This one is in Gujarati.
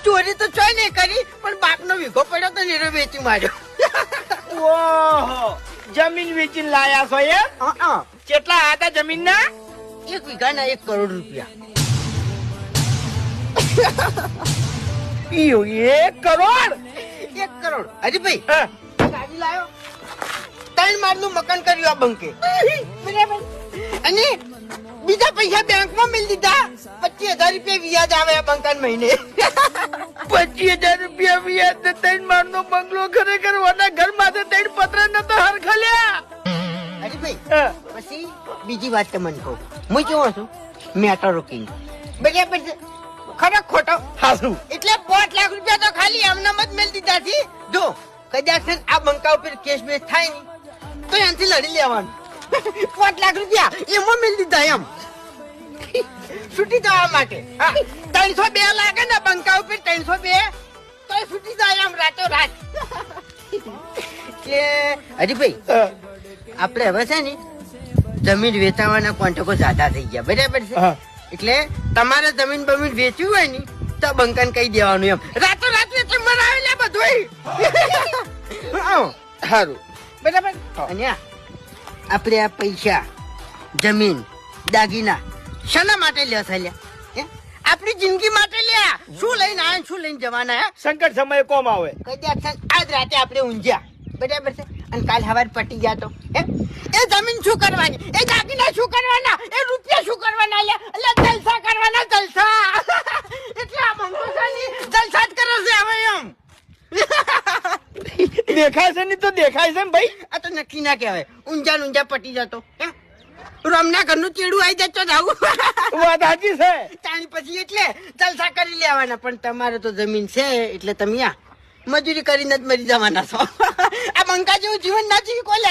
ચોરી તો ચોય નહીં કરી, પણ બાપનો વીઘો પડ્યો તો નીરો વેચી માર્યો. ઓહો, જમીન વેચીને લાયા છો એમ? કેટલા હતા જમીન ના? 1 વીઘાના 1 કરોડ રૂપિયા. 1 કરોડ? 1 કરોડ. હરીભાઈ હા. ગાડી લાયો, 3 માળનું મકાન કર્યું આ બંકે. બરાબર. અને બીજા પૈસા બેંકમાં મેળ દીધા. 25,000 રૂપિયા વ્યાજ આવે આ બંકાન મહિને. 25,000 રૂપિયા વ્યાજ ને 3 માળનો બંગલો ખરેખર ઓના ઘર માથે 3 પત્ર નતો હરખલ્યા. હરીભાઈ હા. પછી બીજી વાત તમને કહું, હું કેવો છું મેટરો કિંગ. બરાબર છે? ખરો ખોટો? હાસુ. એટલે 5 લાખ રૂપિયા તો ખાલી એમનામ જ મેળ દીધા છે. જો કદાચ છે ને આ બંકા ઉપર કેસ બેસ થાય ને તો એનાથી લડી લેવાનું. 5 લાખ રૂપિયા એમાં મેળ દીધા એમ છૂટી જવા માટે. 302 લાગે ને બંકા ઉપર, 302 તો છૂટી જાય એમ રાતો રાત. કે હરીભાઈ આપણે હવે છે ને જમીન વેચાવાના કોન્ટ્રાક્ટો જ્યાદા થઈ ગયા. બરાબર છે? હા. એટલે તમારે જમીન બમીન વેચવી હોય ને તો બંકાને કહી દેવાનું એમ. રાતો રાત વેચી મરાવેલા બધું. સારું. બરાબર. અને આપણે આ પૈસા, જમીન, દાગીના શાના માટે લે છે લ્યા? આપણી જિંદગી માટે લ્યા. શું લઈને આયા, શું લઈને જવાના? હે સંકટ સમયે કોમ આવે. કદાચ આજ રાતે આપણે ઊંઝ્યા. બરાબર છે? અને કાલ સવારે પટી ગયા તો એ જમીન શું કરવાની, એ દાગીના શું કરવાના, એ રૂપિયા શું કરવાના? એટલે જલસા કરવાના, જલસા. એટલે આ બંકોસાની જલસા જ કરે છે હવે એમ. દેખાય છે ને તો દેખાય છે ને ભાઈ. આ તો નક્કી ના કહેવાય. ઊંઝા પટી જતો રમના ઘરનું ચેડું આવી જતો જાવું. વાત સાચી છે. તાણી પછી એટલે જલસા કરી લેવાના. પણ તમારે તો જમીન છે એટલે તમે આ મજૂરી કરીને જ મરી જવાના છો. આ બંકા જેવું જીવન ના જીવી કોઈ